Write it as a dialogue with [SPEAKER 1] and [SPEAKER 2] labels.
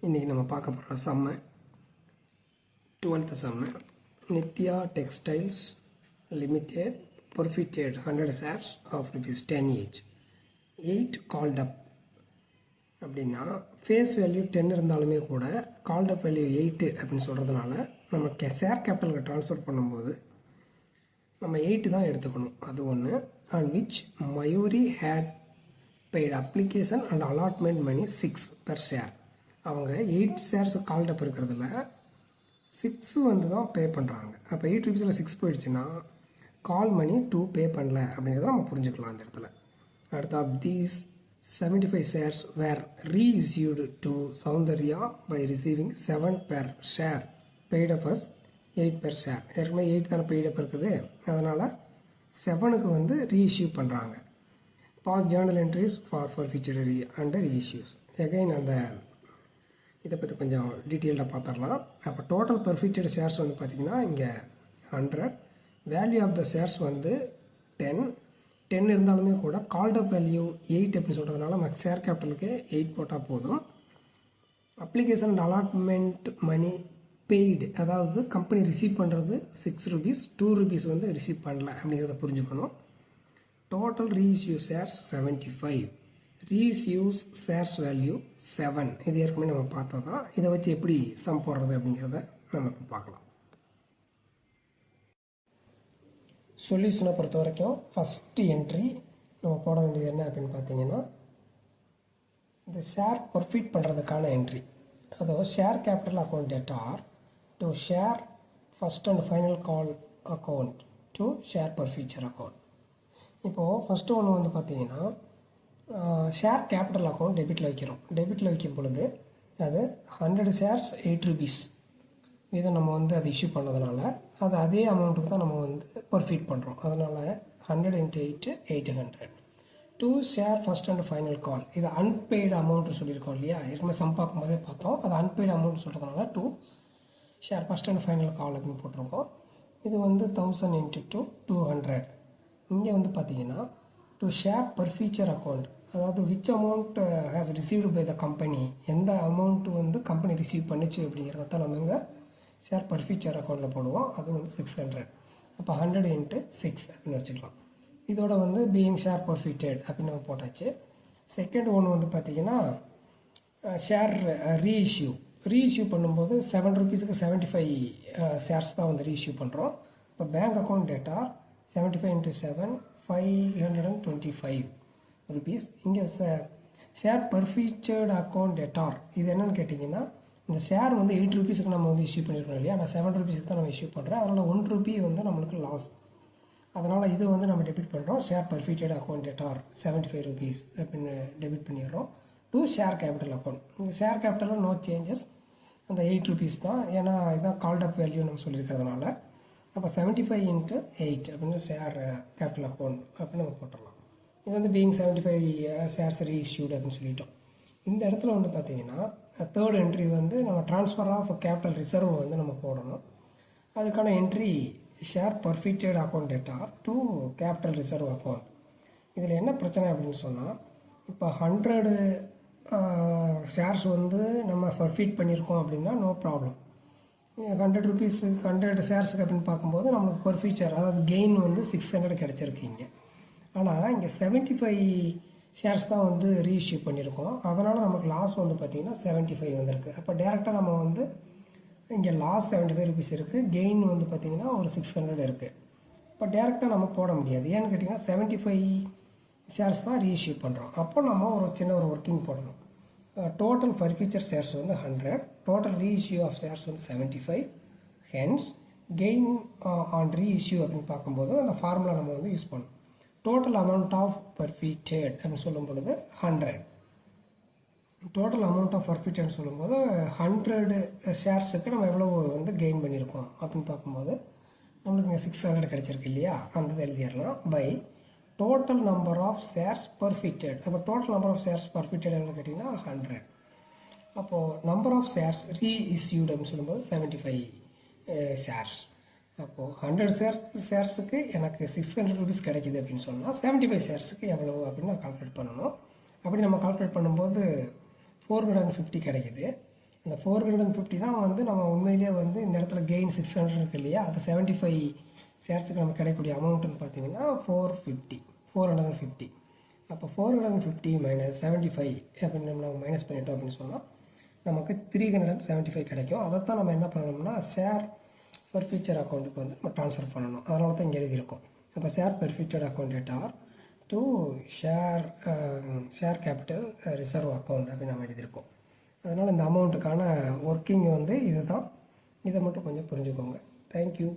[SPEAKER 1] இன்றைக்கி நம்ம பார்க்க போகிற சம்மு 12th சம்மு. Nithya textiles limited forfeited 100 shares of ₹10 each. 8 called up அப்படின்னா ஃபேஸ் வேல்யூ 10 இருந்தாலுமே கூட கால்ட் அப் வேல்யூ 8 அப்படின்னு சொல்கிறதுனால நம்ம ஷேர் கேபிட்டலுக்கு ட்ரான்ஸ்ஃபர் பண்ணும்போது நம்ம 8 தான் எடுத்துக்கணும். அது ஒன்று. And which Mayuri had paid application and allotment money 6 per share. அவங்க 8 ஷேர்ஸ் கால்ட் அப் இருக்கிறதுல 6 வந்து தான் பே பண்ணுறாங்க. அப்போ 8 ரூபீஸில் 6 போயிடுச்சுன்னா கால் மணி 2 பே பண்ணல அப்படிங்கிறத நம்ம புரிஞ்சுக்கலாம் அந்த இடத்துல. அடுத்து of these 75 shares were reissued to Soundarya by receiving 7 per share paid up as 8 per share. ஏற்கனவே 8 தானே பெய்ட் அப் இருக்குது, அதனால் 7க்கு வந்து ரீஇஷ்யூ பண்ணுறாங்க. Pass journal entries for future under issues. Again அந்த இதை பற்றி கொஞ்சம் டீட்டெயில்டாக பார்த்துடலாம். அப்போ டோட்டல் பெர்ஃபிட்டட் ஷேர்ஸ் வந்து பார்த்திங்கன்னா இங்கே 100, வேல்யூ ஆஃப் த ஷேர்ஸ் வந்து 10 இருந்தாலுமே கூட கால்ட் அப் வேல்யூ 8 அப்படின்னு சொல்கிறதுனால நம்ம ஷேர் கேபிட்டலுக்கு 8 போட்டால் போதும். Application and allotment money paid, அதாவது கம்பெனி ரிசீவ் பண்ணுறது 6 rupees, 2 rupees வந்து ரிசீவ் பண்ணல அப்படிங்கிறத புரிஞ்சுக்கணும். Total reissue shares 75, reissues shares value 7. இது ஏற்கனவே நம்ம பார்த்தா தான். இதை வச்சு எப்படி சம் போடுறது அப்படிங்கிறத நம்ம இப்போ பார்க்கலாம். சொல்யூஷனை பொறுத்த வரைக்கும் ஃபஸ்ட்டு என்ட்ரி நம்ம போட வேண்டியது என்ன அப்படின்னு பார்த்தீங்கன்னா இந்த ஷேர் ப்ராஃபிட் பண்ணுறதுக்கான என்ட்ரி. அதாவது share capital account debtor to share first and final call account to share forfeiture account. இப்போது ஃபஸ்ட்டு ஒன்று வந்து பார்த்தீங்கன்னா ஷேர் கேபிட்டல் அக்கௌண்ட் டெபிட்டில் வைக்கிறோம். டெபிட்டில் வைக்கும் பொழுது அது 100 shares 8 rupees இதை நம்ம வந்து அது இஷ்யூ பண்ணதுனால அது அதே அமௌண்ட்டுக்கு தான் நம்ம வந்து பர்ஃபீட் பண்ணுறோம். அதனால் 100 × 8 800. Due share first and final call, இது அன்பெய்டு அமௌண்ட்டு சொல்லியிருக்கோம் இல்லையா, ஏற்கனவே சம் பார்க்கும்போதே பார்த்தோம். அது அன்பெய்டு அமௌண்ட் சொல்கிறதுனால 2 ஷேர் ஃபஸ்ட் அண்ட் ஃபைனல் கால் அப்படின்னு போட்டிருக்கோம். இது வந்து 1000 × 2 200. இங்கே வந்து பார்த்தீங்கன்னா டு ஷேர் பர்ஃபீச்சர் அக்கௌண்ட், அதாவது which amount has received by the company, எந்த அமௌண்ட்டு வந்து கம்பெனி ரிசீவ் பண்ணிச்சு அப்படிங்கிறத தான் நம்ம இங்கே ஷேர் பர்ஃபீச்சர் அக்கௌண்ட்டில் போடுவோம். அது வந்து 600. அப்போ 100 × 6 அப்படின்னு வச்சுக்கலாம். இதோட வந்து பீயிங் ஷேர் பர்ஃபீட்டட் அப்படின்னு நம்ம போட்டாச்சு. செகண்ட் ஒன்று வந்து பார்த்திங்கன்னா ஷேர் ரீஇஷ்யூ பண்ணும்போது 7 rupeesக்கு 75 ஷேர்ஸ் தான் வந்து ரீஇஷ்யூ பண்ணுறோம். இப்போ பேங்க் அக்கௌண்ட் டேட்டா 75 × 7 525 rupees. இங்கே ஷேர் பர்ஃபீச்சர்டு அக்கௌண்ட் டேட்டார் இது என்னென்னு கேட்டிங்கன்னா இந்த ஷேர் வந்து 8 rupeesக்கு நம்ம வந்து இஷ்யூ பண்ணியிருக்கோம் இல்லையா, நான் 7 rupeesக்கு தான் நம்ம இஷ்யூ பண்ணுறேன். அதனால் 1 rupee வந்து நம்மளுக்கு லாஸ். அதனால் இது வந்து நம்ம டெபிட் பண்ணுறோம். ஷேர் பர்ஃபீட்டட் அக்கௌண்ட் டேட்டார் 75 rupees அப்படின்னு டெபிட் பண்ணிடுறோம் டு ஷேர் கேபிட்டல் அக்கௌண்ட். இந்த ஷேர் கேபிட்டலில் நோ சேஞ்சஸ், அந்த 8 rupees தான். ஏன்னா இதுதான் கால்ட் அப் வேல்யூ நம்ம சொல்லியிருக்கிறதுனால. அப்போ 75 × 8 அப்படின்னு ஷேர் கேபிட்டல் அக்கௌண்ட் அப்படின்னு நம்ம போட்டுடலாம். இது வந்து பீயிங் 75 shares ரீஇஷ்யூடு அப்படின்னு சொல்லிட்டோம். இந்த இடத்துல வந்து பார்த்திங்கன்னா தேர்ட் என்ட்ரி வந்து நம்ம ட்ரான்ஸ்ஃபர் ஆஃப் கேபிட்டல் ரிசர்வ் வந்து நம்ம போடணும். அதுக்கான entry share forfeited account data to capital reserve account. இதில் என்ன பிரச்சனை அப்படின்னு சொன்னால் இப்போ 100 ஷேர்ஸ் வந்து நம்ம பர்ஃபீட் பண்ணியிருக்கோம் அப்படின்னா நோ ப்ராப்ளம். 100 rupees 100 ஷேர்ஸுக்கு அப்படின்னு பார்க்கும்போது நம்மளுக்கு பர்ஃபீச்சர் அதாவது கெயின் வந்து 600 கிடச்சிருக்கு இங்கே. ஆனால் இங்கே 75 ஷேர்ஸ் தான் வந்து ரீஇஷ்யூ பண்ணியிருக்கோம். அதனால் நமக்கு லாஸ் வந்து பார்த்திங்கன்னா 75 வந்திருக்கு. அப்போ டேரெக்டாக நம்ம வந்து இங்கே லாஸ் 75 rupees இருக்குது, கெயின் வந்து பார்த்திங்கன்னா ஒரு 600 இருக்குது. இப்போ டேரெக்டாக நம்ம போட முடியாது. ஏன்னு கேட்டிங்கன்னா 75 ஷேர்ஸ் தான் ரீஇஷ்யூ பண்ணுறோம். அப்போ நம்ம ஒரு சின்ன ஒரு ஒர்க்கிங் போடணும். டோட்டல் பர்ஃபீச்சர் ஷேர்ஸ் வந்து 100, டோட்டல் ரீஇஷ்யூ ஆஃப் ஷேர்ஸ் வந்து 75. ஹென்ஸ் கெயின் ஆன் ரீஇஷ்யூ அப்படின்னு பார்க்கும்போது அந்த ஃபார்முலா நம்ம வந்து யூஸ் பண்ணணும். டோட்டல் அமௌண்ட் ஆஃப் பர்ஃபீட்டட் அப்படின்னு சொல்லும் பொழுது 100. டோட்டல் அமௌண்ட் ஆஃப் பர்ஃபீட்டட்னு சொல்லும்போது 100 ஷேர்ஸுக்கு நம்ம எவ்வளோ வந்து கெயின் பண்ணியிருக்கோம் அப்படின்னு பார்க்கும்போது நம்மளுக்கு இங்கே 600 கிடச்சிருக்கு இல்லையா, அந்த எழுதிடலாம். By total number of shares forfeited. அப்போ total number of shares forfeited என்ன கேட்டிங்கன்னா 100. அப்போது நம்பர் ஆஃப் ஷேர்ஸ் ரீஇஷ்யூட் அப்படின்னு சொல்லும்போது 75 ஷேர்ஸ். அப்போது 100 ஷேர்ஸுக்கு எனக்கு 600 rupees கிடைக்கிது அப்படின்னு சொன்னால் 75 ஷேர்ஸுக்கு எவ்வளவு அப்படின்னு நான் கால்குலேட் பண்ணணும். அப்படி நம்ம கால்குலேட் பண்ணும்போது 450 கிடைக்கிது. அந்த 450 தான் வந்து நம்ம உண்மையிலேயே வந்து இந்த இடத்துல கெயின் 600 இருக்கு இல்லையா, அது 75 ஷேர்ஸுக்கு நமக்கு கிடைக்கக்கூடிய அமௌண்ட்டுன்னு பார்த்தீங்கன்னா 450. அப்போ 450 மைனஸ் 75 அப்படின்னு நம்ம மைனஸ் பண்ணிட்டோம் அப்படின்னு சொன்னால் நமக்கு 375 கிடைக்கும். அதைத்தான் நம்ம என்ன பண்ணணும்னா ஷேர் பெர் ஃபியூச்சர் அக்கௌண்ட்டுக்கு வந்து நம்ம ட்ரான்ஸ்ஃபர் பண்ணணும். அதனால தான் இங்கே எழுதியிருக்கோம். அப்போ share per future account debtor to share capital reserve account அப்படின்னு நம்ம எழுதியிருக்கோம். அதனால் இந்த அமௌண்ட்டுக்கான ஒர்க்கிங் வந்து இது தான். இதை மட்டும் கொஞ்சம் புரிஞ்சுக்கோங்க. தேங்க்யூ.